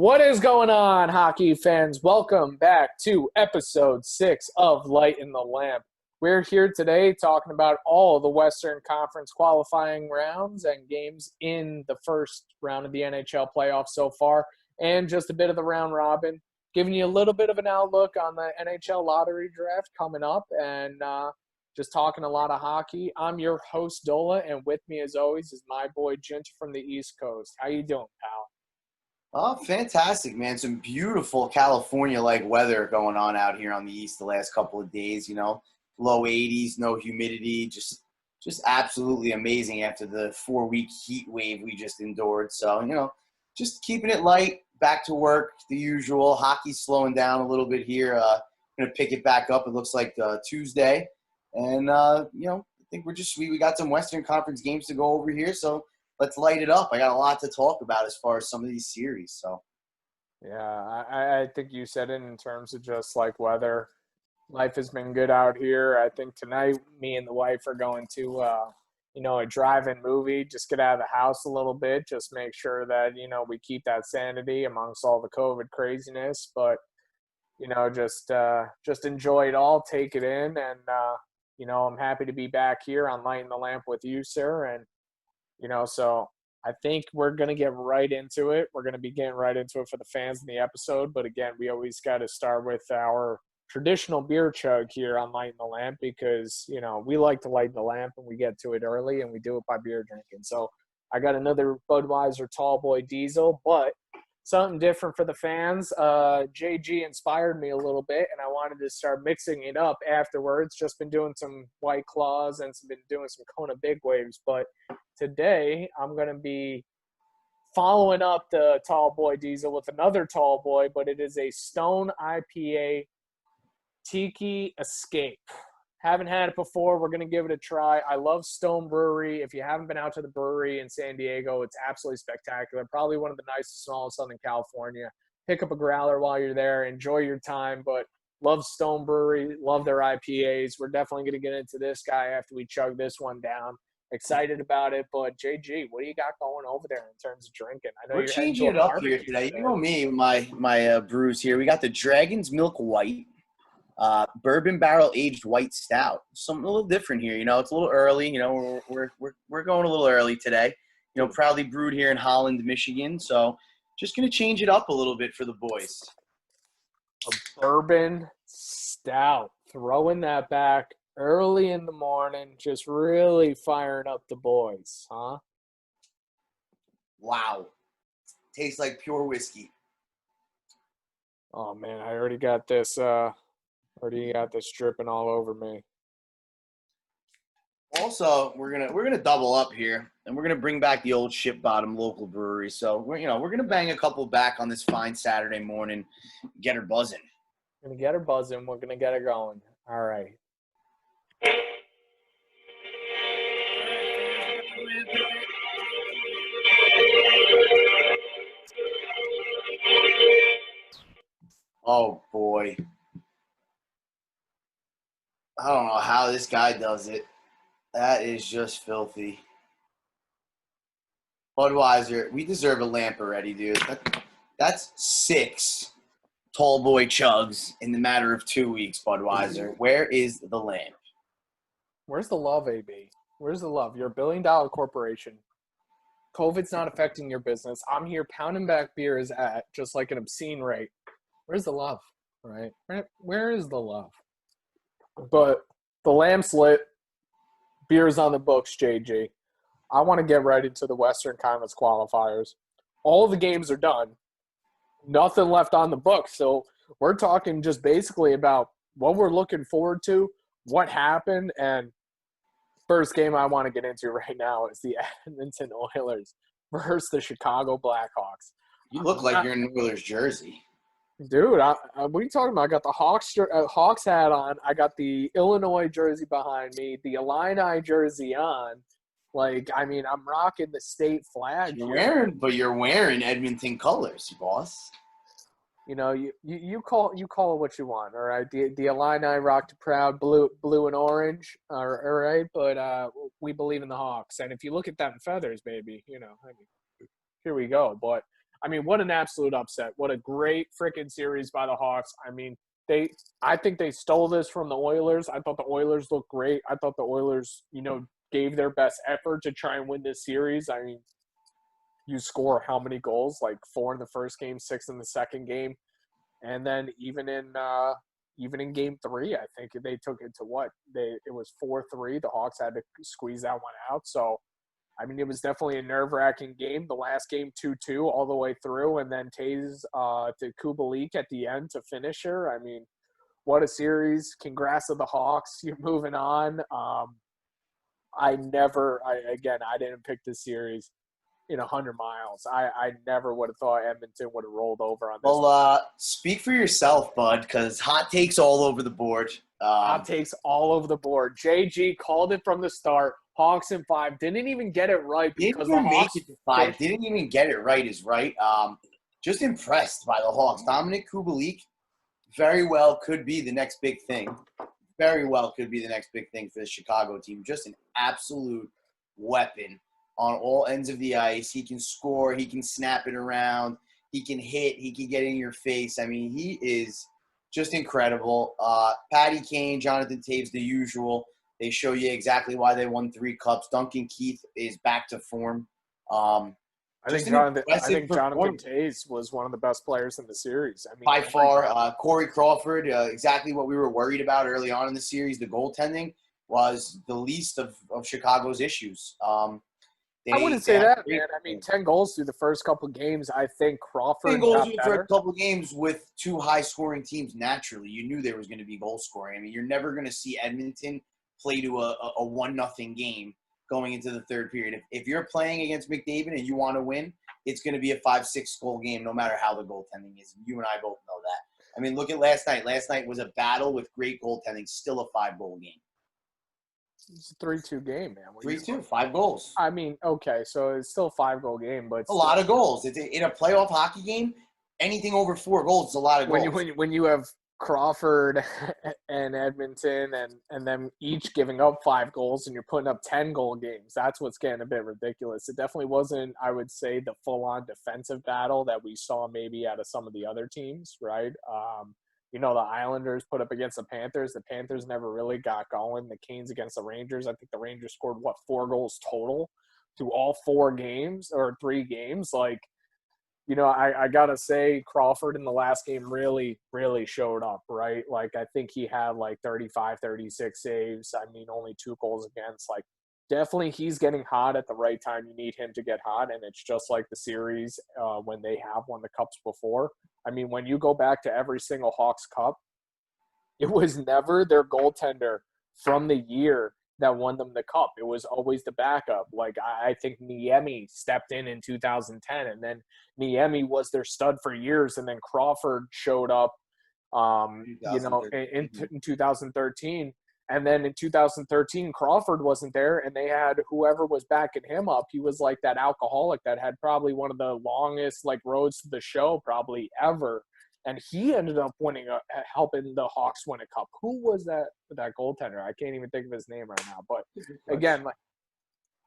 What is going on, hockey fans? Welcome back to episode 6 of Light in the Lamp. We're here today talking about all the Western Conference qualifying rounds and games in the first round of the NHL playoffs so far, and just a bit of the round robin, giving you a little bit of an outlook on the NHL lottery draft coming up, and just talking a lot of hockey. I'm your host, Dola, and with me, as always, is my boy, Gint from the East Coast. How you doing, pal? Oh, fantastic, man. Some beautiful California-like weather going on out here on the East the last couple of days, low 80s, no humidity, just absolutely amazing after the 4-week heat wave we just endured. So, just keeping it light, back to work, the usual. Hockey's slowing down a little bit here. Going to pick it back up, it looks like Tuesday. And, I think we got some Western Conference games to go over here, so let's light it up. I got a lot to talk about as far as some of these series. So, yeah, I think you said it in terms of just like weather. Life has been good out here. I think tonight me and the wife are going to, a drive-in movie. Just get out of the house a little bit. Just make sure that we keep that sanity amongst all the COVID craziness. But just enjoy it all, take it in, and I'm happy to be back here on Lighting the Lamp with you, sir, and. So I think we're going to get right into it. We're going to be getting right into it for the fans in the episode. But again, we always got to start with our traditional beer chug here on Lighting the Lamp because, we like to light the lamp and we get to it early and we do it by beer drinking. So I got another Budweiser Tall Boy Diesel, but something different for the fans. JG inspired me a little bit, and I wanted to start mixing it up afterwards. Just been doing some White Claws and been doing some Kona Big Waves, but today I'm going to be following up the Tall Boy Diesel with another Tall Boy, but it is a Stone IPA Tiki Escape. Haven't had it before. We're going to give it a try. I love Stone Brewery. If you haven't been out to the brewery in San Diego, it's absolutely spectacular. Probably one of the nicest in all of Southern California. Pick up a growler while you're there. Enjoy your time, but love Stone Brewery. Love their IPAs. We're definitely going to get into this guy after we chug this one down. Excited about it, but JG, what do you got going over there in terms of drinking? I know we're you're changing it up here today. You know me, my brews here. We got the Dragon's Milk White. Bourbon barrel aged white stout. Something a little different here. It's a little early. We're going a little early today. Proudly brewed here in Holland, Michigan. So just gonna change it up a little bit for the boys. A bourbon stout. Throwing that back early in the morning, just really firing up the boys, huh? Wow. Tastes like pure whiskey. Oh man, I already got this dripping all over me. Also, we're gonna double up here, and we're gonna bring back the old Ship Bottom local brewery. So we're gonna bang a couple back on this fine Saturday morning, get her buzzing. We're gonna get her buzzing. We're gonna get her going. All right. Oh boy. I don't know how this guy does it. That is just filthy. Budweiser, we deserve a lamp already, dude. That's 6 Tall Boy chugs in the matter of 2 weeks, Budweiser. Where is the lamp? Where's the love, AB? Where's the love? You're a billion-dollar corporation. COVID's not affecting your business. I'm here pounding back beers at just like an obscene rate. Where's the love, right? Where is the love? But the lamp's lit. Beer's on the books, JG. I want to get right into the Western Conference qualifiers. All the games are done. Nothing left on the books. So we're talking just basically about what we're looking forward to, what happened, and first game I want to get into right now is the Edmonton Oilers versus the Chicago Blackhawks. You look like you're in an Oilers jersey. Dude, what are you talking about? I got the Hawks hat on. I got the Illinois jersey behind me, the Illini jersey on. I'm rocking the state flag. You're wearing Edmonton colors, boss. You call it what you want, all right? The Illini rocked proud blue and orange, all right? But we believe in the Hawks, and if you look at that in feathers, baby, here we go. But I mean, what an absolute upset. What a great freaking series by the Hawks. I mean, I think they stole this from the Oilers. I thought the Oilers looked great. I thought the Oilers, gave their best effort to try and win this series. I mean, you score how many goals? Like 4 in the first game, 6 in the second game. And then even in game 3, I think they took it to what? It was 4-3. The Hawks had to squeeze that one out. So, I mean, it was definitely a nerve-wracking game. The last game, 2-2 all the way through, and then Tays to Kubalik at the end to finish her. I mean, what a series. Congrats to the Hawks. You're moving on. I didn't pick this series in 100 miles. I never would have thought Edmonton would have rolled over on this. Well, speak for yourself, bud, because hot takes all over the board. Hot takes all over the board. JG called it from the start. Hawks in 5. Didn't even get it right because the Hawks make it to 5. Didn't even get it right is right. Just impressed by the Hawks. Dominic Kubalik very well could be the next big thing. Very well could be the next big thing for the Chicago team. Just an absolute weapon on all ends of the ice. He can score. He can snap it around. He can hit. He can get in your face. I mean, he is just incredible. Patty Kane, Jonathan Taves, the usual. They show you exactly why they won 3 cups. Duncan Keith is back to form. I think Jonathan Taves was one of the best players in the series. I mean, by far, Corey Crawford, exactly what we were worried about early on in the series. The goaltending was the least of Chicago's issues. I wouldn't say that, man. I mean, 10 goals through the first couple of games. I think Crawford 10 goals got through the better. first couple of games with 2 high-scoring teams. Naturally, you knew there was going to be goal scoring. I mean, you're never going to see Edmonton play to a 1-0 game going into the third period. If you're playing against McDavid and you want to win, it's going to be a 5-6 goal game no matter how the goaltending is. You and I both know that. I mean, look at last night. Last night was a battle with great goaltending, still a 5-goal game. It's a 3-2 game, man. 3-2, 5 goals. I mean, okay, so it's still a 5-goal game, but a lot of goals. In a playoff hockey game, anything over 4 goals is a lot of goals. When you have Crawford and Edmonton and them each giving up 5 goals and you're putting up 10-goal games, that's what's getting a bit ridiculous. It definitely wasn't, I would say, the full-on defensive battle that we saw maybe out of some of the other teams, right? The Islanders put up against the Panthers. The Panthers never really got going. The Canes against the Rangers. I think the Rangers scored, 4 goals total through all 4 games or 3 games. Like, I got to say Crawford in the last game really, really showed up, right? Like, I think he had like 35, 36 saves. I mean, only 2 goals against. Like, definitely he's getting hot at the right time. You need him to get hot, and it's just like the series when they have won the Cups before. I mean, when you go back to every single Hawks Cup, it was never their goaltender from the year that won them the cup. It was always the backup. Like, I think Niemi stepped in 2010, and then Niemi was their stud for years, and then Crawford showed up, in 2013. And then in 2013, Crawford wasn't there, and they had whoever was backing him up. He was like that alcoholic that had probably one of the longest roads to the show probably ever. And he ended up helping the Hawks win a cup. Who was that goaltender? I can't even think of his name right now. But again,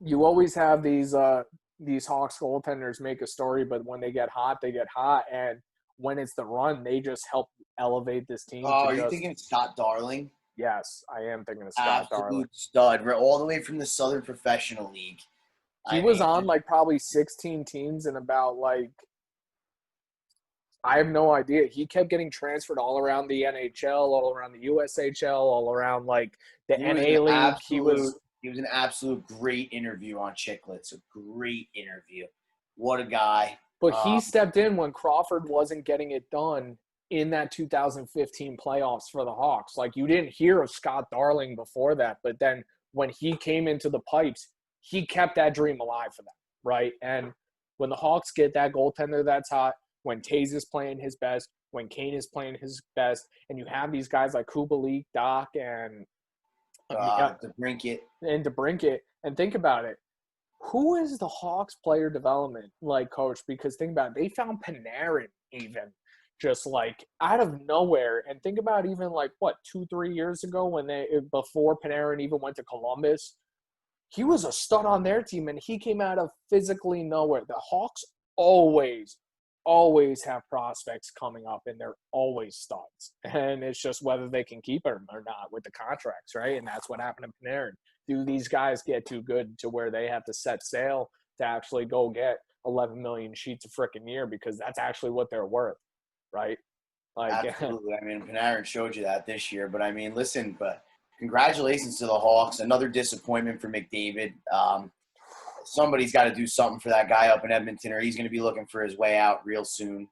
you always have these Hawks goaltenders make a story, but when they get hot, they get hot. And when it's the run, they just help elevate this team. Oh, are you thinking Scott Darling? Yes, I am thinking of Scott Darling. Absolute stud. We're all the way from the Southern Professional League. He was on probably 16 teams and about I have no idea. He kept getting transferred all around the NHL, all around the USHL, all around the NA League. He was an absolute great interview on Chicklets. A great interview. What a guy. But he stepped in when Crawford wasn't getting it done in that 2015 playoffs for the Hawks. You didn't hear of Scott Darling before that, but then when he came into the pipes, he kept that dream alive for them, right? And when the Hawks get that goaltender that's hot, when Taze is playing his best, when Kane is playing his best, and you have these guys like Kubalik, Doc, and DeBrincat. And think about it. Who is the Hawks player development coach? Because think about it, they found Panarin even just out of nowhere. And think about even 2-3 years ago before Panarin even went to Columbus, he was a stud on their team and he came out of physically nowhere. The Hawks always always have prospects coming up, and they're always studs. And it's just whether they can keep them or not with the contracts, right? And that's what happened to Panarin. Do these guys get too good to where they have to set sail to actually go get 11 million sheets a freaking year, because that's actually what they're worth, right? Like, Absolutely. I mean, Panarin showed you that this year. But, I mean, listen, but congratulations to the Hawks. Another disappointment for McDavid. Somebody's got to do something for that guy up in Edmonton, or he's going to be looking for his way out real soon.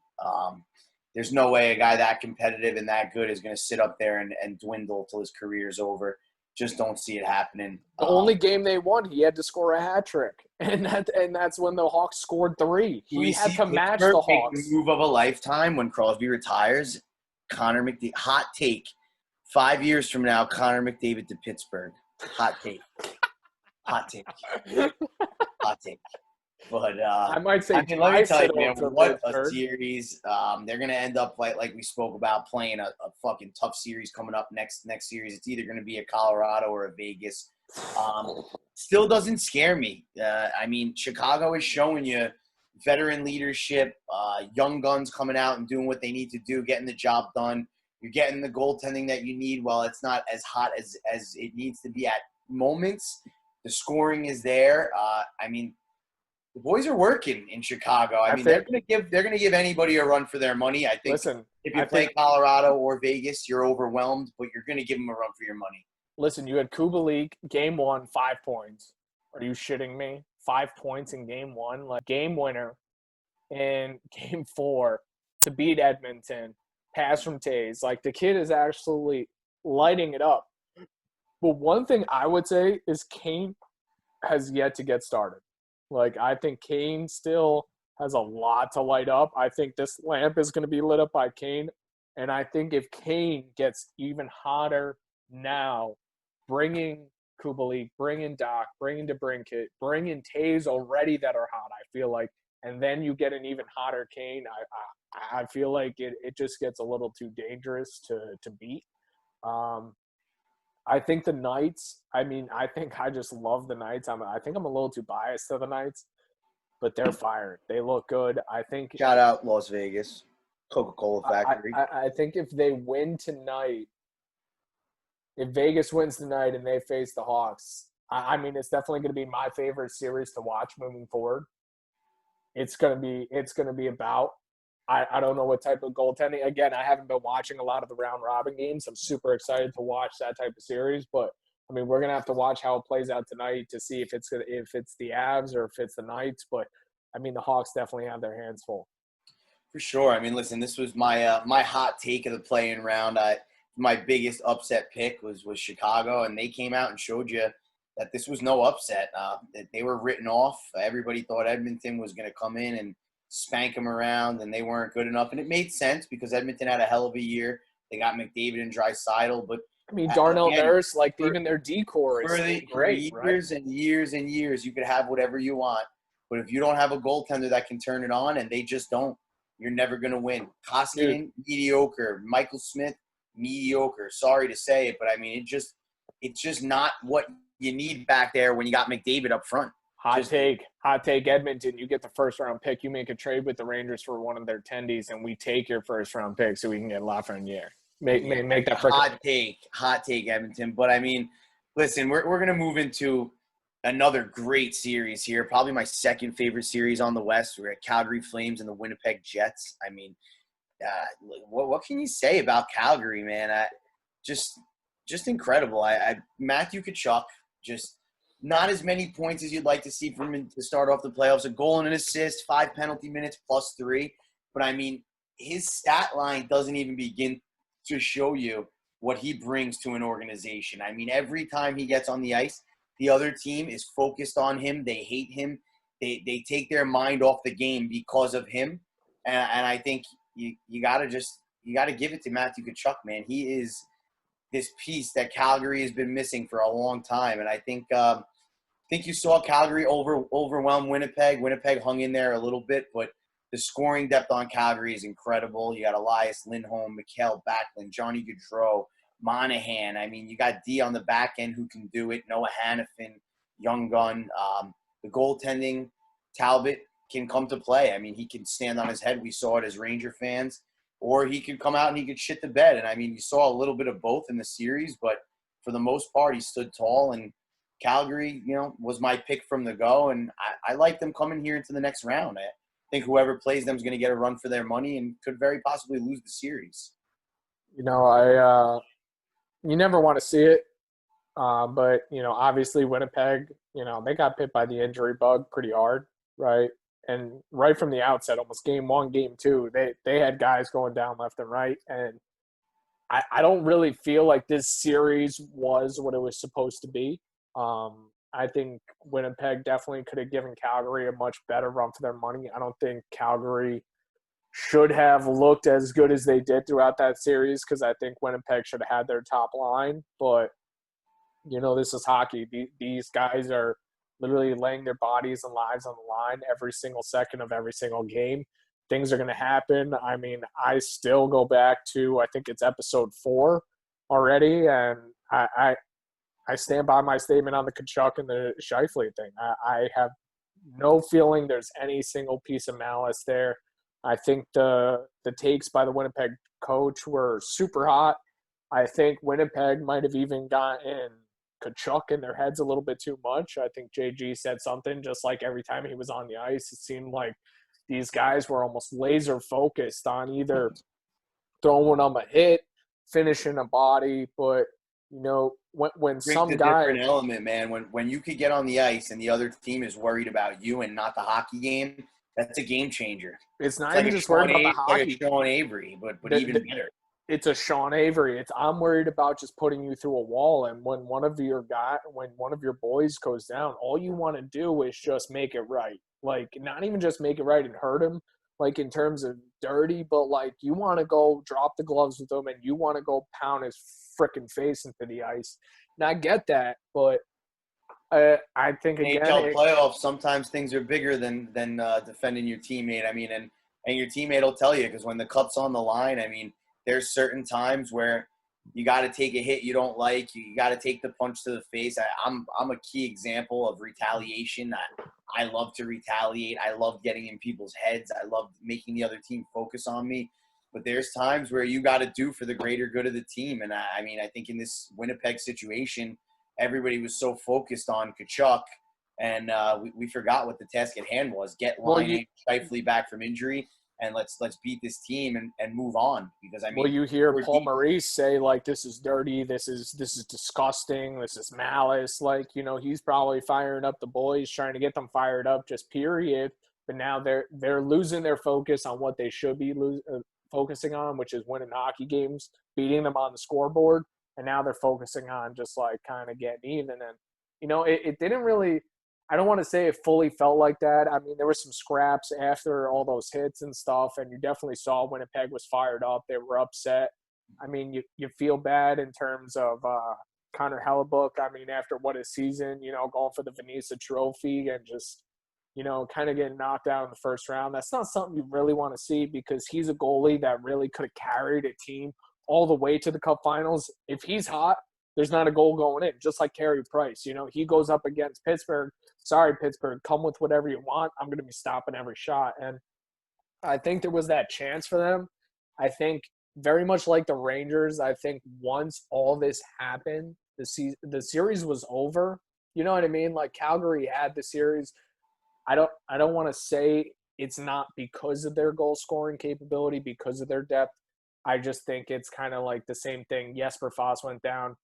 There's no way a guy that competitive and that good is going to sit up there and dwindle till his career's over. Just don't see it happening. the only game they won, he had to score a hat trick, and that's when the Hawks scored 3. He had to match the Make Hawks. the move of a lifetime when Crosby retires. Connor McDavid, hot take. 5 years from now, Connor McDavid to Pittsburgh. Hot take. Hot take. Hot take. But I might say, I mean, let me tell you, man, what a Pittsburgh. series. They're going to end up like we spoke about, playing a fucking tough series coming up next series. It's either going to be a Colorado or a Vegas. Still doesn't scare me. I mean, Chicago is showing you veteran leadership, young guns coming out and doing what they need to do, getting the job done. You're getting the goaltending that you need. While it's not as hot as it needs to be at moments, the scoring is there. I mean, the boys are working in Chicago. I mean, they're gonna give anybody a run for their money. I think. Listen, if you play Colorado or Vegas, you're overwhelmed, but you're gonna give them a run for your money. Listen, you had Kubalik, game 1, 5 points. Are you shitting me? 5 points in game 1, like game winner in game 4 to beat Edmonton. Pass from Taves. Like, the kid is actually lighting it up. But one thing I would say is Kane has yet to get started. Like, I think Kane still has a lot to light up. I think this lamp is going to be lit up by Kane. And I think if Kane gets even hotter now, bringing Kubalik, bringing Doc, bringing DeBrincat, bringing Taves already that are hot, I feel like, and then you get an even hotter Kane, I feel like it just gets a little too dangerous to beat. I think the Knights, I mean, I think I just love the Knights. I think I'm a little too biased to the Knights, but they're fired. They look good. I think – Shout out Las Vegas, Coca-Cola Factory. I think if they win tonight, if Vegas wins tonight and they face the Hawks, I mean, it's definitely going to be my favorite series to watch moving forward. It's going to be about – I don't know what type of goaltending. Again, I haven't been watching a lot of the round robin games. I'm super excited to watch that type of series, but I mean, we're gonna have to watch how it plays out tonight to see if it's the Avs or if it's the Knights. But I mean, the Hawks definitely have their hands full. For sure. I mean, listen, this was my my hot take of the play-in round. My biggest upset pick was Chicago, and they came out and showed you that this was no upset. That they were written off. Everybody thought Edmonton was going to come in and spank them around, and they weren't good enough. And it made sense because Edmonton had a hell of a year. They got McDavid and Draisaitl, but I mean, Darnell Nurse, like for, even their decor is great. For years and years and years, you could have whatever you want. But if you don't have a goaltender that can turn it on, and they just don't, you're never going to win. Koskinen, mediocre. Michael Smith, mediocre. Sorry to say it, but I mean, it's just not what you need back there when you got McDavid up front. Hot take, Edmonton. You get the first-round pick. You make a trade with the Rangers for one of their tendies, and we take your first-round pick so we can get Lafreniere. Make that hot take, Edmonton. But I mean, listen, we're going to move into another great series here. Probably my second favorite series on the West. We're at Calgary Flames and the Winnipeg Jets. I mean, what can you say about Calgary, man? Just incredible. Matthew Tkachuk, just not as many points as you'd like to see from him to start off the playoffs. A goal and an assist, 5 penalty minutes plus 3. But I mean, his stat line doesn't even begin to show you what he brings to an organization. I mean, every time he gets on the ice, the other team is focused on him. They hate him. They take their mind off the game because of him. And I think you got to give it to Matthew Tkachuk, man. He is this piece that Calgary has been missing for a long time. And I think you saw Calgary overwhelm Winnipeg. Winnipeg hung in there a little bit, but the scoring depth on Calgary is incredible. You got Elias Lindholm, Mikhail Backlund, Johnny Gaudreau, Monahan. I mean, you got D on the back end who can do it. Noah Hannafin, young gun. The goaltending, Talbot, can come to play. I mean, he can stand on his head. We saw it as Ranger fans, or he could come out and he could shit the bed. And I mean, you saw a little bit of both in the series, but for the most part, he stood tall. And Calgary, was my pick from the go, and I like them coming here into the next round. I think whoever plays them is going to get a run for their money and could very possibly lose the series. I you never want to see it, but obviously Winnipeg, they got bit by the injury bug pretty hard, right? And right from the outset, almost game one, game two, they had guys going down left and right, and I don't really feel like this series was what it was supposed to be. I think Winnipeg definitely could have given Calgary a much better run for their money. I don't think Calgary should have looked as good as they did throughout that series because I think Winnipeg should have had their top line. But, this is hockey. These guys are literally laying their bodies and lives on the line every single second of every single game. Things are going to happen. I mean, I still go back to, I think it's episode 4 already, and I stand by my statement on the Kachuk and the Scheifele thing. I have no feeling there's any single piece of malice there. I think the takes by the Winnipeg coach were super hot. I think Winnipeg might have even gotten Kachuk in their heads a little bit too much. I think JG said something just like every time he was on the ice, it seemed like these guys were almost laser focused on either throwing them a hit, finishing a body, but when Brings some a guy, different element, man. When you could get on the ice and the other team is worried about you and not the hockey game, that's a game changer. it's It's not like even a just worried about the hockey. Sean Avery, but The, even the, better. it's a Sean Avery. I'm worried about just putting you through a wall, and when one of your boys goes down, all you want to do is just make it right. Like not even just make it right and hurt him, like in terms of dirty, but like you want to go drop the gloves with him and you want to go pound his freaking face into the ice. And I get that, but I think again, NHL playoffs, sometimes things are bigger than defending your teammate. I mean, and your teammate will tell you because when the cup's on the line, I mean, there's certain times where you got to take a hit you don't like. You got to take the punch to the face. I'm a key example of retaliation. I love to retaliate. I love getting in people's heads. I love making the other team focus on me. But there's times where you got to do for the greater good of the team. And I mean, I think in this Winnipeg situation, everybody was so focused on Kachuk, and we forgot what the task at hand was: get well, you Lightin Scheifele back from injury, and let's beat this team and move on. Because I well, mean, you hear we're Paul deep. Maurice say like this is dirty, this is disgusting, this is malice. Like he's probably firing up the boys, trying to get them fired up, just period. But now they're losing their focus on what they should be focusing on, which is winning hockey games, beating them on the scoreboard, and now they're focusing on just like kind of getting even. And it didn't really. I don't want to say it fully felt like that. I mean, there were some scraps after all those hits and stuff, and you definitely saw Winnipeg was fired up. They were upset. I mean, you feel bad in terms of Connor Hellebuck. I mean, after what a season, going for the Vanessa Trophy and just, kind of getting knocked out in the first round. That's not something you really want to see because he's a goalie that really could have carried a team all the way to the Cup Finals. If he's hot, there's not a goal going in, just like Carey Price. He goes up against Pittsburgh. Sorry, Pittsburgh, come with whatever you want. I'm going to be stopping every shot. And I think there was that chance for them. I think very much like the Rangers, I think once all this happened, the series was over. You know what I mean? Like Calgary had the series. I don't want to say it's not because of their goal scoring capability, because of their depth. I just think it's kind of like the same thing. Jesper Foss went down.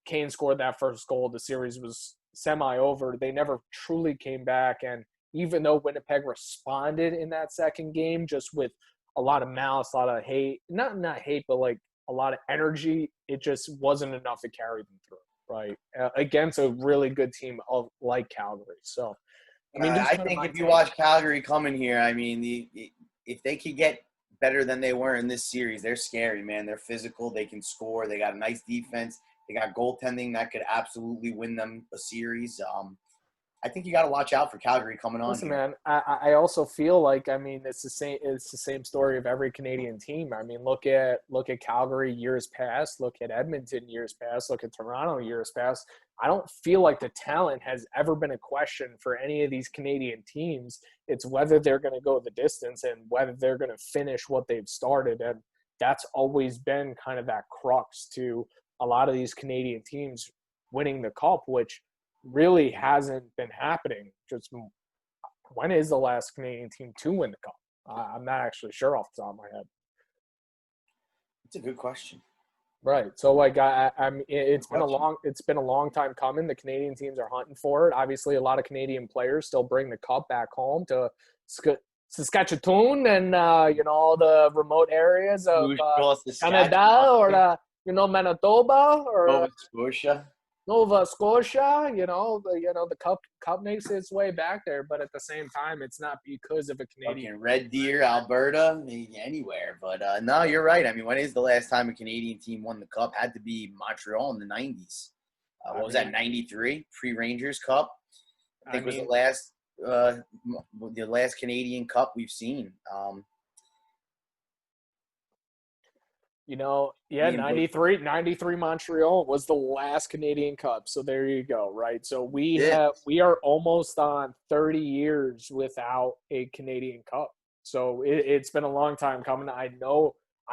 Kane scored that first goal. The series was semi-over. They never truly came back. And even though Winnipeg responded in that second game just with a lot of malice, a lot of hate, not hate, but like a lot of energy, it just wasn't enough to carry them through, right? Against a really good team like Calgary. So, I mean, just I kind of think my if you take. watch Calgary coming here, I mean, if they could get better than they were in this series, they're scary, man. They're physical. They can score. They got a nice defense. They got goaltending that could absolutely win them a series. I think you got to watch out for Calgary coming on Listen, here. man, I also feel like it's the same. It's the same story of every Canadian team. I mean, look at Calgary years past. Look at Edmonton years past. Look at Toronto years past. I don't feel like the talent has ever been a question for any of these Canadian teams. It's whether they're going to go the distance and whether they're going to finish what they've started. And that's always been kind of that crux to a lot of these Canadian teams winning the cup, which really hasn't been happening. Just when is the last Canadian team to win the cup? I'm not actually sure off the top of my head. It's a good question. Right. So like it's been a long time coming. The Canadian teams are hunting for it. Obviously, a lot of Canadian players still bring the cup back home to Saskatchewan and all the remote areas of Canada or Manitoba or Nova Scotia. Nova Scotia. The cup makes its way back there, but at the same time, it's not because of a Canadian. Red Deer, Alberta, anywhere. But no, you're right. I mean, when is the last time a Canadian team won the cup? Had to be Montreal in the 90s. What was that, 93? Pre-Rangers Cup? I think was the last Canadian Cup we've seen. 93 Montreal was the last Canadian Cup. So there you go, right? So we are almost on 30 years without a Canadian Cup. So it's been a long time coming. I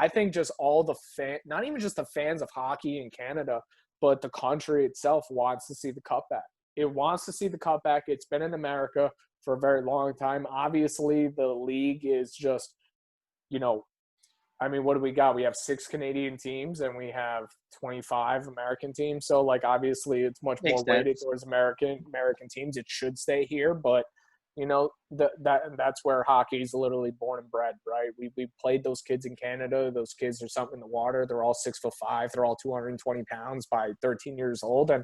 think just all the not even just the fans of hockey in Canada, but the country itself wants to see the cup back. It wants to see the cup back. It's been in America for a very long time. Obviously, the league is just, what do we got? We have 6 Canadian teams and we have 25 American teams. So, obviously, it's much more weighted towards American teams. It should stay here, but that's where hockey is literally born and bred, right? We played those kids in Canada. Those kids are something in the water. They're all 6'5". They're all 220 pounds by 13 years old, and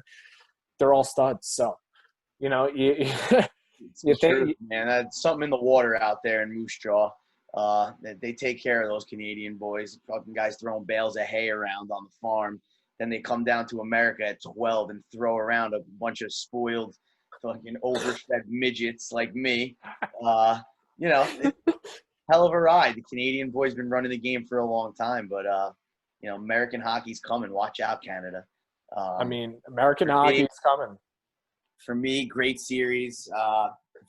they're all studs. So, you think, man, that's something in the water out there in Moose Jaw. They take care of those Canadian boys. Fucking guys throwing bales of hay around on the farm. Then they come down to America at 12 and throw around a bunch of spoiled, fucking overfed midgets like me. Hell of a ride. The Canadian boys been running the game for a long time, but American hockey's coming. Watch out, Canada. American hockey's coming. For me, great series.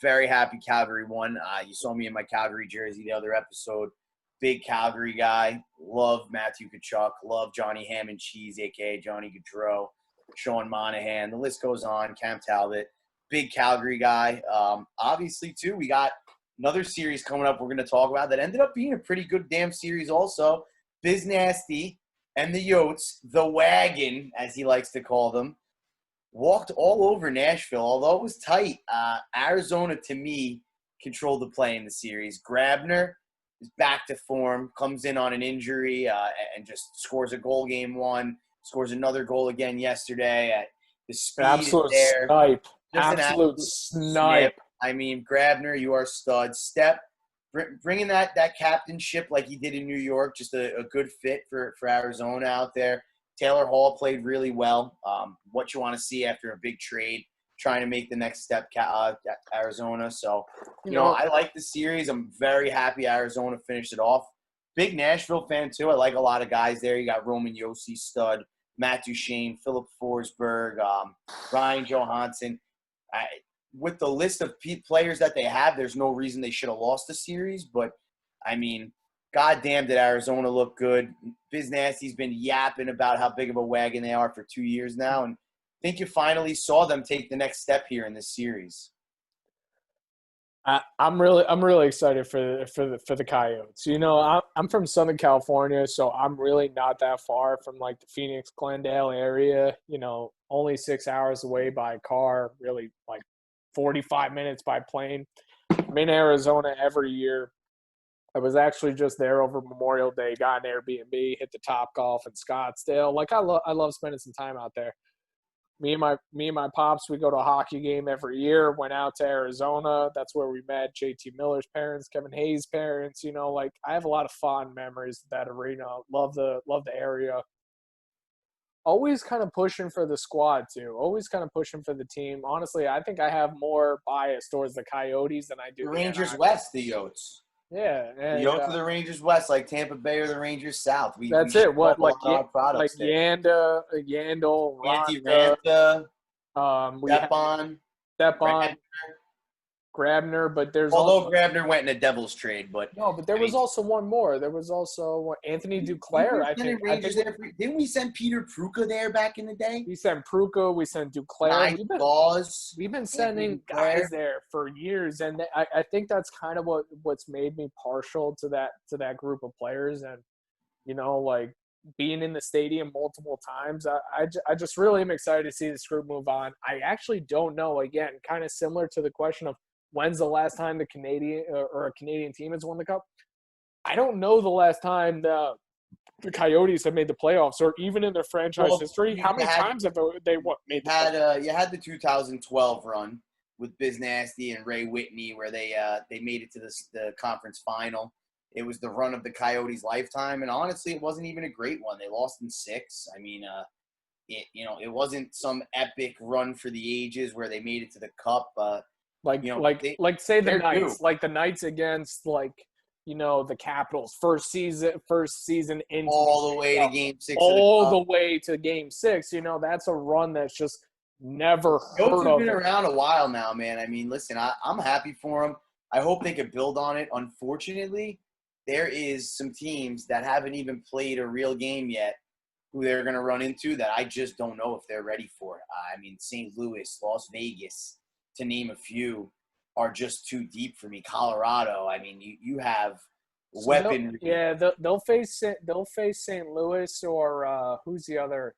Very happy Calgary won. You saw me in my Calgary jersey the other episode. Big Calgary guy. Love Matthew Tkachuk. Love Johnny Ham and Cheese, a.k.a. Johnny Gaudreau. Sean Monahan. The list goes on. Cam Talbot. Big Calgary guy. Obviously, too, we got another series coming up we're going to talk about that ended up being a pretty good damn series also. Biz Nasty and the Yotes, the wagon, as he likes to call them, walked all over Nashville, although it was tight. Arizona, to me, controlled the play in the series. Grabner is back to form, comes in on an injury, and just scores a goal game one, scores another goal again yesterday. The speed absolute is there. Snipe. Absolute snipe. Grabner, you are a stud. Step, bringing that captainship like he did in New York, just a good fit for Arizona out there. Taylor Hall played really well. What you want to see after a big trade, trying to make the next step Arizona. So, I like the series. I'm very happy Arizona finished it off. Big Nashville fan, too. I like a lot of guys there. You got Roman Josi, stud, Matt Duchene, Philip Forsberg, Ryan Johansson. With the list of players that they have, there's no reason they should have lost the series. But, goddamn, did Arizona look good. Biz Nasty's been yapping about how big of a wagon they are for 2 years now, and I think you finally saw them take the next step here in this series. I'm really excited for the Coyotes. I'm from Southern California, so I'm really not that far from the Phoenix, Glendale area. Only 6 hours away by car. Really 45 minutes by plane. I'm in Arizona every year. I was actually just there over Memorial Day, got an Airbnb, hit the Topgolf in Scottsdale. I love spending some time out there. Me and my pops, we go to a hockey game every year. Went out to Arizona. That's where we met JT Miller's parents, Kevin Hayes' parents. I have a lot of fond memories of that arena. Love the area. Always kind of pushing for the squad too. Always kind of pushing for the team. Honestly, I think I have more bias towards the Coyotes than I do the Rangers West, the Yotes. Yeah, and, the Yotes are the Rangers West, like Tampa Bay or the Rangers South. That's it. What Yanda, Yandel, Antti Ranta. We have Stepan, Stepan, Grab. Grabner, but there's Although also Grabner went in a Devil's trade, but no, but there I was mean, also one more. There was also Anthony we Duclair. were I think. sending Rangers there. Didn't we send Peter Pruka there back in the day? We sent Pruko. We sent Duclair. Nice Laws, We've been Anthony sending Duclair. guys there for years, and I think that's kind of what's made me partial to that group of players. And like being in the stadium multiple times, I just really am excited to see this group move on. I actually don't know. Again, kind of similar to the question of when's the last time the Canadian or a Canadian team has won the cup. I don't know the last time the Coyotes have made the playoffs, or even in their franchise Well, history. How many times have they made the playoffs? you had the 2012 run with Biz Nasty and Ray Whitney, where they made it to the conference final. It was the run of the Coyotes' lifetime, and honestly, it wasn't even a great one. They lost in 6. I mean, it wasn't some epic run for the ages where they made it to the cup. Like say the they're due. Knights, like the Knights against the Capitals first season into All the the way to NHL, Game 6 of the all cup. the way to Game 6. That's a run that's just never Goats heard have of. been around a while now, man. I mean, listen, I'm happy for them. I hope they could build on it. Unfortunately, there is some teams that haven't even played a real game yet who they're going to run into that I just don't know if they're ready for. I mean, St. Louis, Las Vegas, to name a few, are just too deep for me. Colorado, I mean, you have weaponry. They'll face St. Louis or who's the other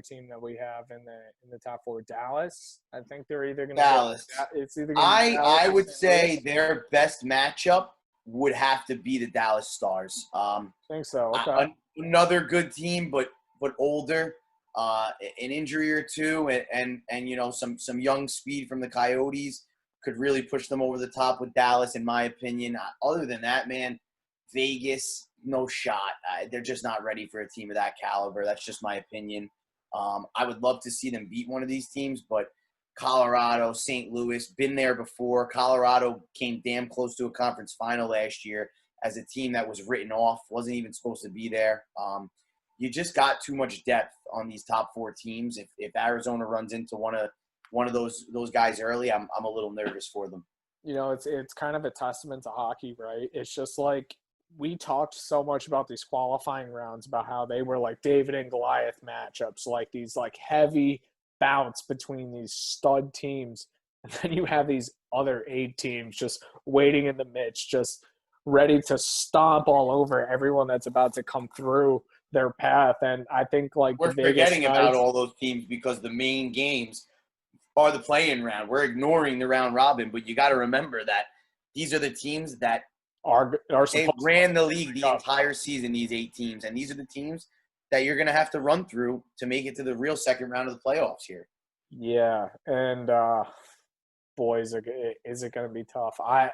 team that we have in the top 4? Dallas. I think they're either going to Dallas. It's either going to be Dallas I or would St. say Louis. their best matchup would have to be the Dallas Stars. I think so. Okay. Another good team, but older. An injury or two, and some young speed from the Coyotes could really push them over the top with Dallas, in my opinion. Other than that, man, Vegas, no shot. They're just not ready for a team of that caliber. That's just my opinion. I would love to see them beat one of these teams, but Colorado, St. Louis, been there before. Colorado came damn close to a conference final last year as a team that was written off, wasn't even supposed to be there. You just got too much depth on these top 4 teams. If Arizona runs into one of those guys early, I'm a little nervous for them. It's kind of a testament to hockey, right? It's just like we talked so much about these qualifying rounds, about how they were like David and Goliath matchups, like these like heavy bouts between these stud teams. And then you have these other 8 teams just waiting in the midst, just ready to stomp all over everyone that's about to come through their path. And I think like we're the Vegas forgetting Knights, about all those teams because the main games are the play-in round. We're ignoring the round robin, but you got to remember that these are the teams that are they supposed ran to the league the entire season. These 8 teams, and these are the teams that you're going to have to run through to make it to the real second round of the playoffs here. Yeah, and boy, is it going to be tough. I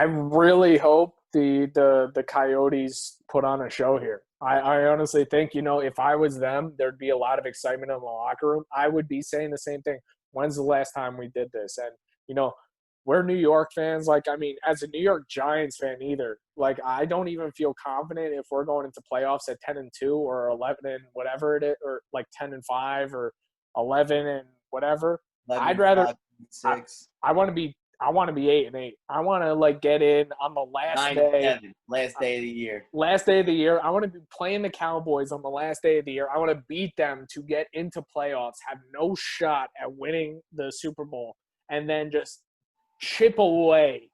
really hope the Coyotes put on a show here. I honestly think, if I was them, there'd be a lot of excitement in the locker room. I would be saying the same thing. When's the last time we did this? And, we're New York fans. Like, I mean, as a New York Giants fan either, like, I don't even feel confident if we're going into playoffs at 10-2 or 11 and whatever it is, or like 10-5 or 11 and whatever. 11, I'd rather 5, 6. I want to be 8-8. I want to like get in on the last 9-7, last day of the year. Last day of the year. I want to be playing the Cowboys on the last day of the year. I want to beat them to get into playoffs, have no shot at winning the Super Bowl, and then just chip away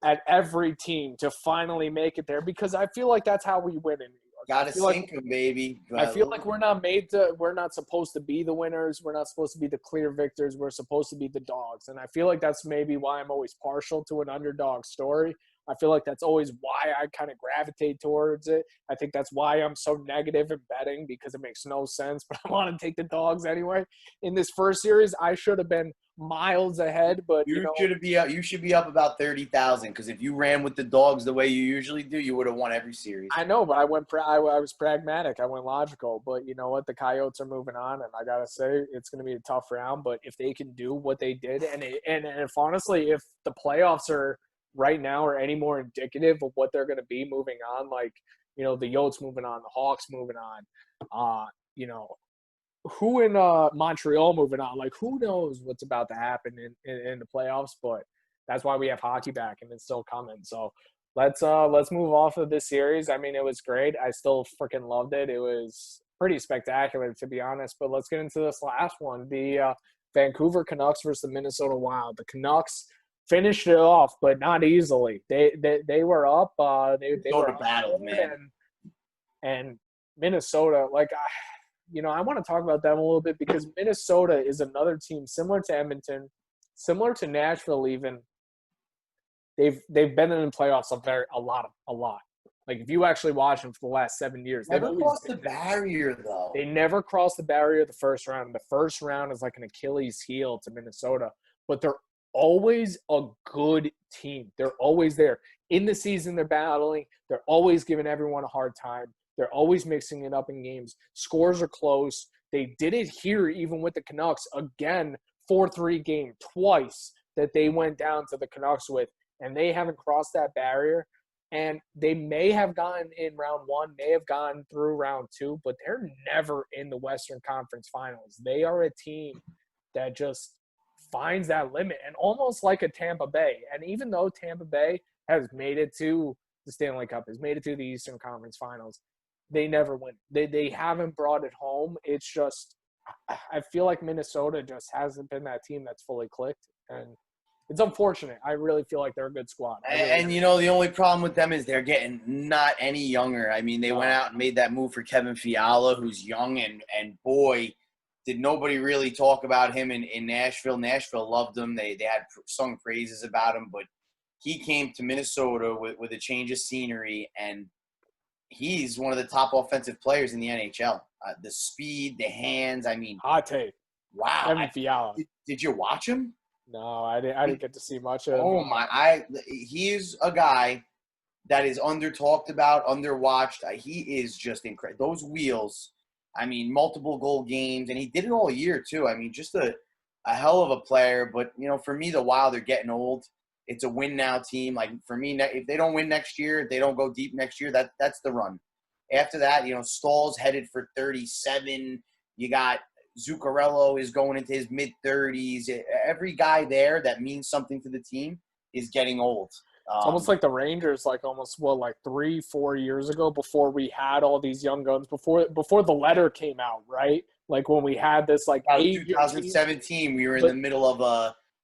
at every team to finally make it there, because I feel like that's how we win in New York. Got to sink them, baby. I feel like we're not supposed to be the winners. We're not supposed to be the clear victors. We're supposed to be the dogs. And I feel like that's maybe why I'm always partial to an underdog story. I feel like that's always why I kind of gravitate towards it. I think that's why I'm so negative in betting, because it makes no sense, but I want to take the dogs anyway. In this first series, I should have been miles ahead, but you should be up about 30,000, because if you ran with the dogs the way you usually do, you would have won every series. I know, but I was pragmatic. I went logical. But you know what? The Coyotes are moving on, and I gotta say it's going to be a tough round. But if they can do what they did, and if honestly, if the playoffs are right now are any more indicative of what they're going to be moving on, like the Yotes moving on, the Hawks moving on, who in Montreal moving on? Like, who knows what's about to happen in the playoffs? But that's why we have hockey back, and it's still coming. So let's move off of this series. I mean, it was great. I still freaking loved it. It was pretty spectacular, to be honest. But let's get into this last one: the Vancouver Canucks versus the Minnesota Wild. The Canucks finished it off, but not easily. They were up. They were Sort of up battled, man. and Minnesota, like I want to talk about them a little bit because Minnesota is another team similar to Edmonton, similar to Nashville. Even they've been in the playoffs a lot. Like if you actually watch them for the last 7 years, they've Never always crossed been the there. barrier, though. They never crossed the barrier of the first round. The first round is like an Achilles heel to Minnesota, but they're always a good team. They're always there. In the season, they're battling. They're always giving everyone a hard time. They're always mixing it up in games. Scores are close. They did it here even with the Canucks. Again, 4-3 game twice that they went down to the Canucks with, and they haven't crossed that barrier. And they may have gone in round one, may have gone through round two, but they're never in the Western Conference Finals. They are a team that just finds that limit, and almost like a Tampa Bay. And even though Tampa Bay has made it to the Stanley Cup, has made it to the Eastern Conference Finals, they never win. They haven't brought it home. It's just I feel like Minnesota just hasn't been that team that's fully clicked, and it's unfortunate. I really feel like they're a good squad. And the only problem with them is they're getting not any younger. I mean, they went out and made that move for Kevin Fiala, who's young, and boy, did nobody really talk about him in Nashville. Nashville loved him. They had sung praises about him, but he came to Minnesota with a change of scenery, and he's one of the top offensive players in the NHL. The speed, the hands. I mean, hot take. Wow. Kevin Fiala. Did you watch him? No, I didn't get to see much of him. Oh my! He's a guy that is under talked about, under watched. He is just incredible. Those wheels. I mean, multiple goal games, and he did it all year too. I mean, just a hell of a player. But for me, the Wild are getting old. It's a win now team. Like for me, if they don't win next year, if they don't go deep next year, that's the run. After that, Stahl's headed for 37. You got Zuccarello is going into his mid-30s. Every guy there that means something to the team is getting old. It's almost like the Rangers, like 3-4 years ago, before we had all these young guns, before the letter came out, right? Like when we had this 2017, we were in the middle of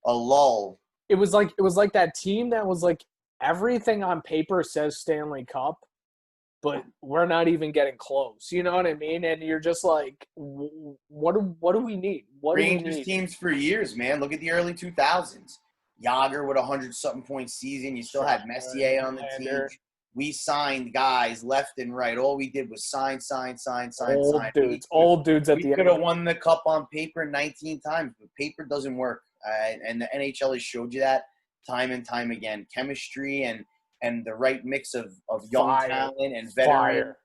a lull. It was like that team that was like everything on paper says Stanley Cup, but we're not even getting close. You know what I mean? And you're just like, what do we need? Rangers teams for years, man. Look at the early 2000s. Yager with 100-something point season. You still had Messier on the team. We signed guys left and right. All we did was sign. Old dudes at the end. We could have won the cup on paper 19 times, but paper doesn't work. And the NHL has showed you that time and time again. Chemistry and the right mix of young talent and veteran.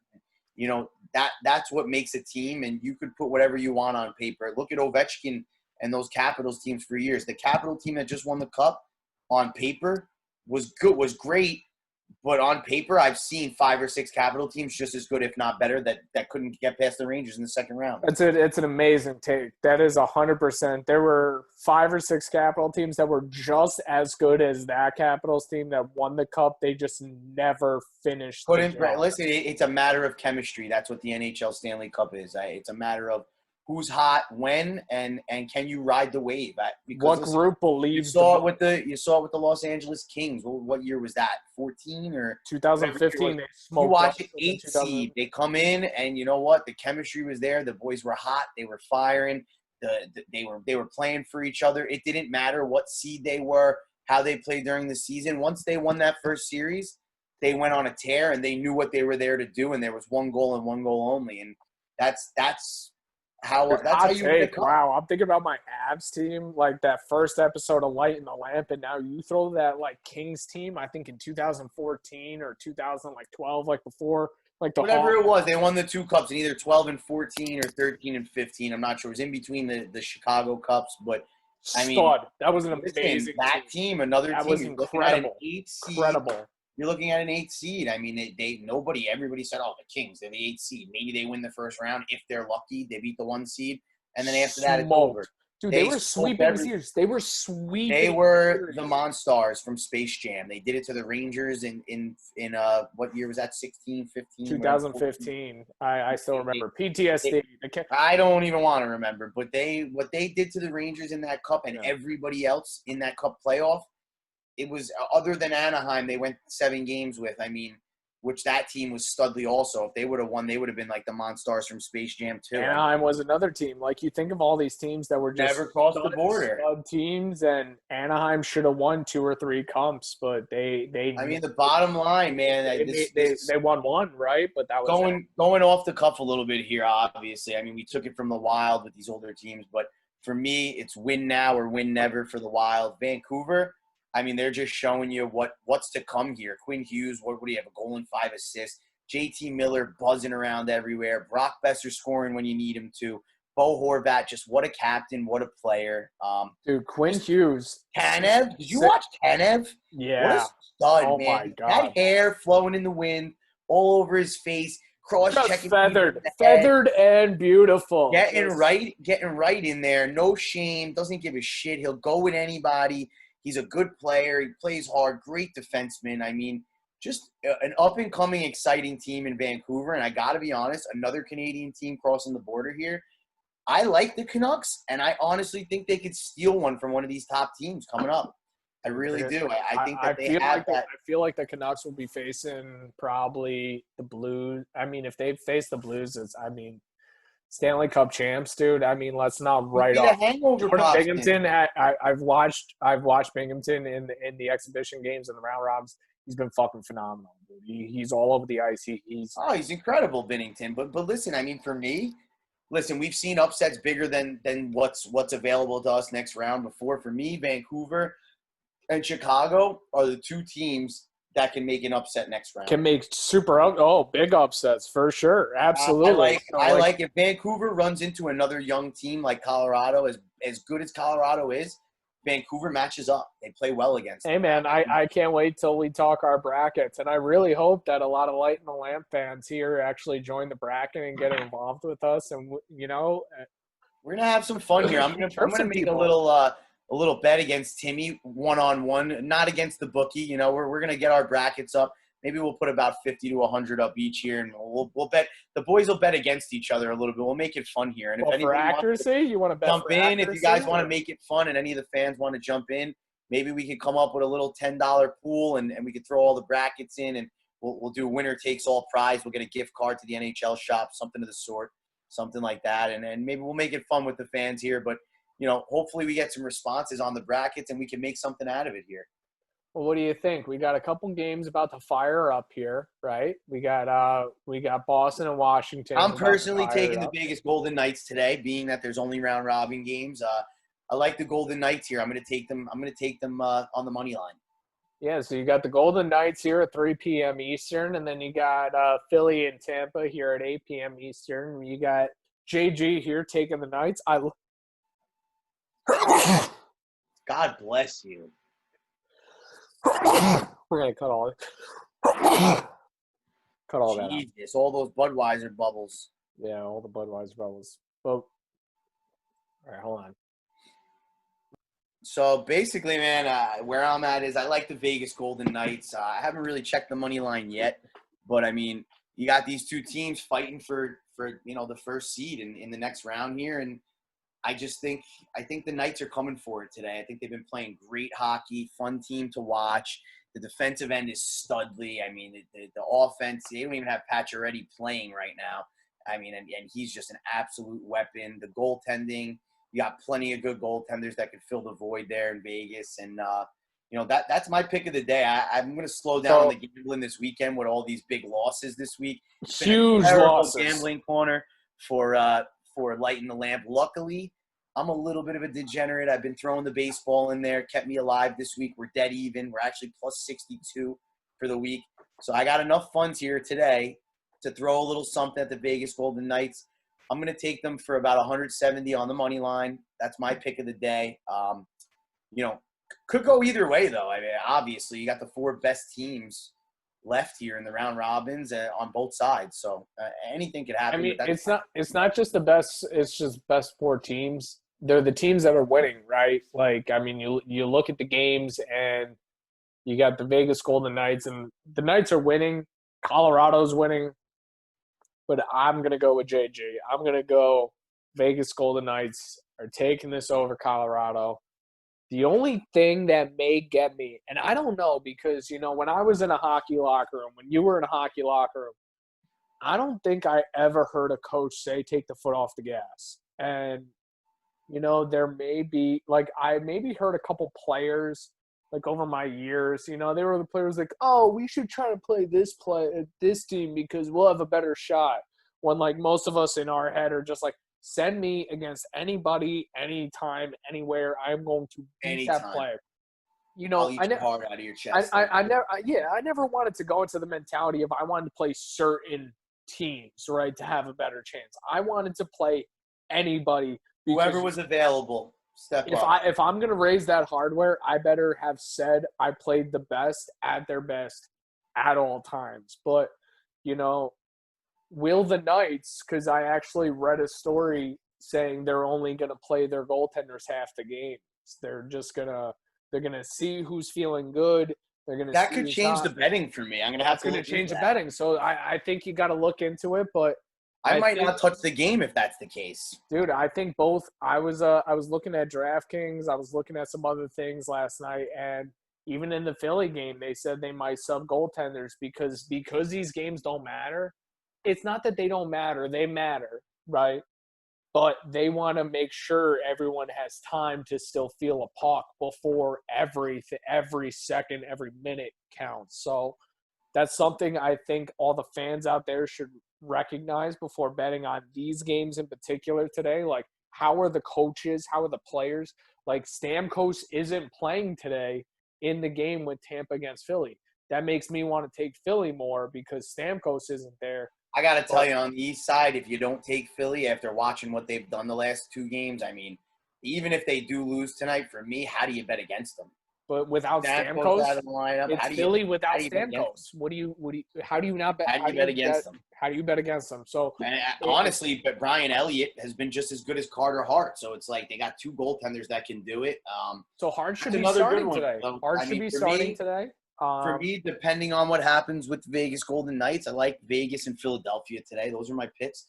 That's what makes a team, and you could put whatever you want on paper. Look at Ovechkin and those Capitals teams for years. The Capital team that just won the cup on paper was great, but on paper I've seen 5 or 6 Capital teams just as good, if not better, that couldn't get past the Rangers in the second round. That's it. It's an amazing take. That is 100%. There were 5 or 6 Capital teams that were just as good as that Capitals team that won the cup. They just never finished. Listen, it's a matter of chemistry. That's what the NHL Stanley Cup is. It's a matter of who's hot when and can you ride the wave? What group believes? You saw it with the Los Angeles Kings. What year was that? 14 or 2015? They smoked. You watch it, 8 seed. They come in, and you know what? The chemistry was there. The boys were hot. They were firing. They were playing for each other. It didn't matter what seed they were, how they played during the season. Once they won that first series, they went on a tear, and they knew what they were there to do. And there was one goal and one goal only, and that's how you pick up. Wow, I'm thinking about my Avs team, like that first episode of Lightin the Lamp, and now you throw that Kings team. I think in 2014 or 2012, before whatever it was, they won the 2 cups in either 12 and 14 or 13 and 15. I'm not sure. It was in between the Chicago Cups, but I mean, that was an amazing team. Another that team. was incredible. Incredible. you're looking at an 8th seed. I mean, everybody said, oh, the Kings, they're the 8th seed. Maybe they win the first round if they're lucky. They beat the 1 seed, and then after that, it's over. Smoked. Dude, they They were smoked sweeping series. They were They sweeping were the series. Monstars from Space Jam. They did it to the Rangers in what year was that? 16, 15, whatever. 2015. I still remember. They, PTSD. I don't even want to remember, but what they did to the Rangers in that cup and Yeah. everybody else in that cup playoff, it was other than Anaheim, they went 7 games with. I mean, which that team was studly also. If they would have won, they would have been like the Monstars from Space Jam too. Anaheim was another team. Like, you think of all these teams that were just never crossed the border. stud teams, and Anaheim should have won 2 or 3 cups, but they I mean, the bottom line, man, they won 1, right? But that was going off the cuff a little bit here. Obviously, I mean, we took it from the Wild with these older teams, but for me, it's win now or win never for the Wild. Vancouver, I mean, they're just showing you what's to come here. Quinn Hughes, what do you have? A goal and 5 assists. JT Miller buzzing around everywhere. Brock Besser scoring when you need him to. Bo Horvat, just what a captain, what a player. Dude, Quinn Hughes. Tanev, did you watch Tanev? Yeah. What a stud, Oh man. my God. That hair flowing in the wind all over his face. Cross-checking. Feathered and beautiful. Getting right in there. No shame. Doesn't give a shit. He'll go with anybody. He's a good player. He plays hard. Great defenseman. I mean, just an up-and-coming, exciting team in Vancouver. And I got to be honest, another Canadian team crossing the border here. I like the Canucks, and I honestly think they could steal one from one of these top teams coming up. I really do. I think that they have that. I feel like the Canucks will be facing probably the Blues. I mean, if they face the Blues, Stanley Cup champs, dude. I mean, let's not write off. Jordan Binghamton. I've watched Binghamton in the exhibition games and the round robins. He's been fucking phenomenal, dude. He's all over the ice. He's incredible, Bennington. But listen, I mean, for me, we've seen upsets bigger than what's available to us next round before. For me, Vancouver and Chicago are the 2 teams that can make an upset next round. Can make big upsets for sure. Absolutely. I like if Vancouver runs into another young team like Colorado, as good as Colorado is, Vancouver matches up. They play well against them. Hey, man, I can't wait till we talk our brackets. And I really hope that a lot of Light in the Lamp fans here actually join the bracket and get involved with us. And, we're going to have some fun here. I'm going to make a little bet against Timmy one-on-one, not against the bookie. We're going to get our brackets up. Maybe we'll put about 50 to 100 up each here, and we'll bet. The boys will bet against each other a little bit. We'll make it fun here. And if for accuracy, you want to bet jump for in. Accuracy, if you guys want to make it fun, and any of the fans want to jump in, maybe we can come up with a little $10 pool, and we can throw all the brackets in, and we'll do winner takes all prize. We'll get a gift card to the NHL shop, something of the sort, something like that, and maybe we'll make it fun with the fans here. But hopefully we get some responses on the brackets, and we can make something out of it here. Well, what do you think? We got a couple games about to fire up here, right? We got Boston and Washington. I'm personally taking the Vegas Golden Knights today, being that there's only round robin games. I like the Golden Knights here. I'm going to take them on the money line. Yeah, so you got the Golden Knights here at 3 p.m. Eastern, and then you got Philly and Tampa here at 8 p.m. Eastern. You got JG here taking the Knights. God bless you. We're gonna cut all that. Jesus, all those Budweiser bubbles. Yeah, all the Budweiser bubbles. Well, all right, hold on. So basically, man, where I'm at is I like the Vegas Golden Knights. I haven't really checked the money line yet, but I mean, you got these 2 teams fighting for the first seed in the next round here, and I think the Knights are coming for it today. I think they've been playing great hockey, fun team to watch. The defensive end is studly. I mean, the offense, they don't even have Pacioretty playing right now. I mean, and he's just an absolute weapon. The goaltending, you got plenty of good goaltenders that could fill the void there in Vegas. And, that's my pick of the day. I'm going to slow down on the gambling this weekend with all these big losses this week. Huge losses. Gambling corner for Lighting the Lamp. Luckily, I'm a little bit of a degenerate. I've been throwing the baseball in there, kept me alive this week. We're dead even. We're actually plus 62 for the week. So I got enough funds here today to throw a little something at the Vegas Golden Knights. I'm going to take them for about 170 on the money line. That's my pick of the day. Could go either way, though. I mean, obviously, you got the 4 best teams left here in the round robins on both sides. So anything could I happen, mean, but that's it's not just the best. It's just best four teams. They're the teams that are winning, right? Like, I mean, you look at the games, and you got the Vegas Golden Knights, and the Knights are winning. Colorado's winning, but I'm gonna go with JG. I'm gonna go Vegas Golden Knights are taking this over Colorado. The only thing that may get me, and I don't know because when I was in a hockey locker room, when you were in a hockey locker room, I don't think I ever heard a coach say take the foot off the gas. And there may be like I maybe heard a couple players like over my years, they were the players like, oh, we should try to play this team because we'll have a better shot. When like most of us in our head are just like, send me against anybody, anytime, anywhere. I'm going to beat that anytime. player. I'll eat your heart out of your chest. I never wanted to go into the mentality of I wanted to play certain teams, right, to have a better chance. I wanted to play anybody Whoever because was available, step up. if I'm gonna raise that hardware, I better have said I played the best at their best at all times. But you know, will the Knights? Because I actually read a story saying they're only gonna play their goaltenders half the games. They're gonna see who's feeling good. They're gonna That see could who's change not. the betting for me. I'm gonna have That's to gonna look into change the that. betting. So I think you got to look into it. But I I might think not touch the game if that's the case. Dude, I think both. I was looking at DraftKings. I was looking at some other things last night, and even in the Philly game, they said they might sub goaltenders because these games don't matter. It's not that they don't matter; they matter, right? But they want to make sure everyone has time to still feel a puck before every second, every minute counts. So that's something I think all the fans out there should recognize before betting on these games in particular today. Like, how are the coaches? How are the players? Like, Stamkos isn't playing today in the game with Tampa against Philly. That makes me want to take Philly more because Stamkos isn't there. I got to tell But you, on the East side, if you don't take Philly after watching what they've done the last two games, I mean, even if they do lose tonight, for me, how do you bet against them? but without Stamkos Stamkos, out of the lineup. it's Philly without How do you bet against them? Stamkos. How do you not bet? How do you bet against them? How do you bet against them? So And it, honestly, but Brian Elliott has been just as good as Carter Hart. So it's like they got two goaltenders that can do it. So Hart That's should be another good starting one. today. So, Hart I should mean, be starting today. for me, depending on what happens with the Vegas Golden Knights, I like Vegas and Philadelphia today. Those are my picks.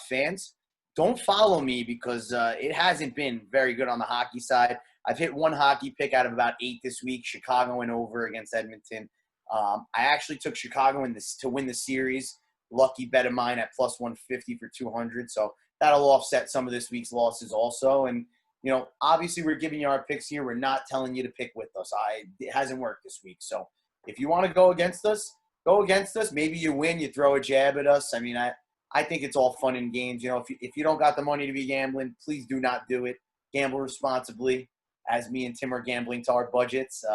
Fans, don't follow me because it hasn't been very good on the hockey side. I've hit one hockey pick out of about 8 this week. Chicago went over against Edmonton. I actually took Chicago to win the series. Lucky bet of mine at plus 150 for 200. So that'll offset some of this week's losses also. And, obviously we're giving you our picks here. We're not telling you to pick with us. It hasn't worked this week. So if you want to go against us, go against us. Maybe you win, you throw a jab at us. I mean, I think it's all fun and games. If you don't got the money to be gambling, please do not do it. Gamble responsibly, as me and Tim are gambling to our budgets.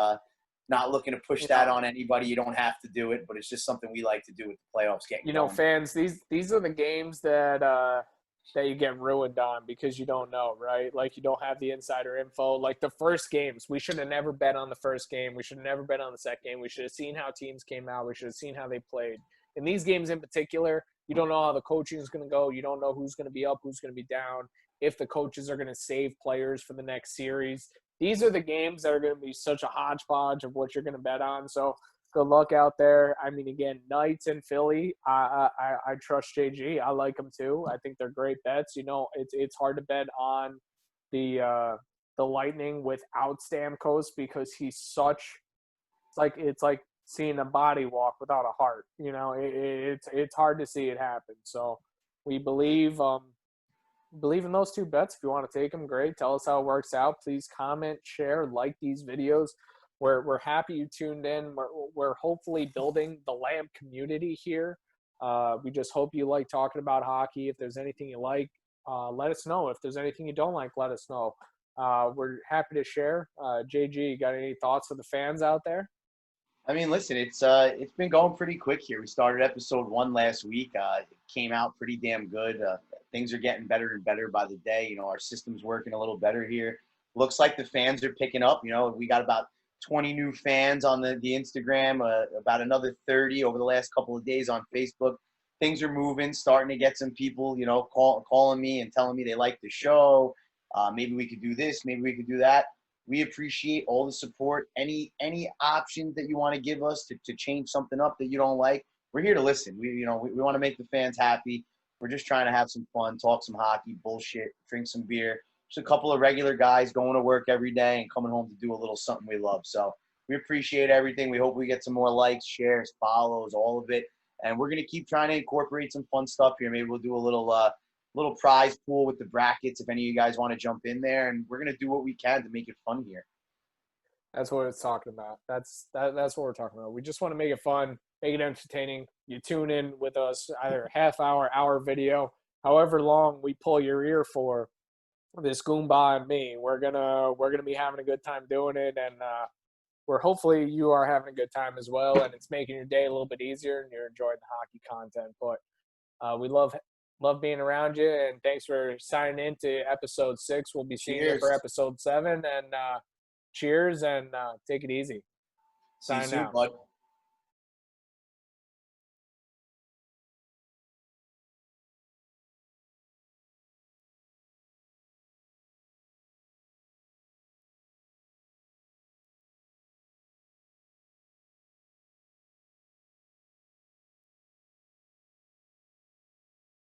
Not looking to push that on anybody. You don't have to do it, but it's just something we like to do with the playoffs getting going. Fans, these are the games that you get ruined on because you don't know, right? Like, you don't have the insider info. Like, the first games, we should have never bet on the first game. We should have never bet on the second game. We should have seen how teams came out. We should have seen how they played. In these games in particular, you don't know how the coaching is going to go. You don't know who's going to be up, who's going to be down, if the coaches are going to save players for the next series. These are the games that are going to be such a hodgepodge of what you're going to bet on. So good luck out there. I mean, again, Knights and Philly, I trust JG. I like them too. I think they're great bets. It's hard to bet on the Lightning without Stamkos because he's such – it's like seeing a body walk without a heart. It's hard to see it happen. So we believe in those two bets. If you want to take them, great. Tell us how it works out. Please comment, share, like these videos. We're happy you tuned in. We're hopefully building the Lamp community here. We just hope you like talking about hockey. If there's anything you like, let us know. If there's anything you don't like, let us know. We're happy to share. JG, you got any thoughts for the fans out there? I mean, listen, it's been going pretty quick here. We started episode 1 last week. It came out pretty damn good. Things are getting better and better by the day. Our system's working a little better here. Looks like the fans are picking up. We got about 20 new fans on the Instagram, about another 30 over the last couple of days on Facebook. Things are moving, starting to get some people, calling me and telling me they like the show. Maybe we could do this, maybe we could do that. We appreciate all the support. Any options that you want to give us to change something up that you don't like, we're here to listen. We want to make the fans happy. We're just trying to have some fun, talk some hockey, bullshit, drink some beer. Just a couple of regular guys going to work every day and coming home to do a little something we love. So we appreciate everything. We hope we get some more likes, shares, follows, all of it. And we're going to keep trying to incorporate some fun stuff here. Maybe we'll do a little prize pool with the brackets if any of you guys want to jump in there. And we're going to do what we can to make it fun here. That's what it's talking about. That's what we're talking about. We just want to make it fun, make it entertaining. You tune in with us, either half hour video, however long we pull your ear for. This Goomba and me, we're gonna be having a good time doing it, and we're hopefully you are having a good time as well, and it's making your day a little bit easier, and you're enjoying the hockey content. But we love being around you, and thanks for signing in to episode 6. We'll be seeing you for episode 7, and cheers, and take it easy. See you Signing soon, out. bud.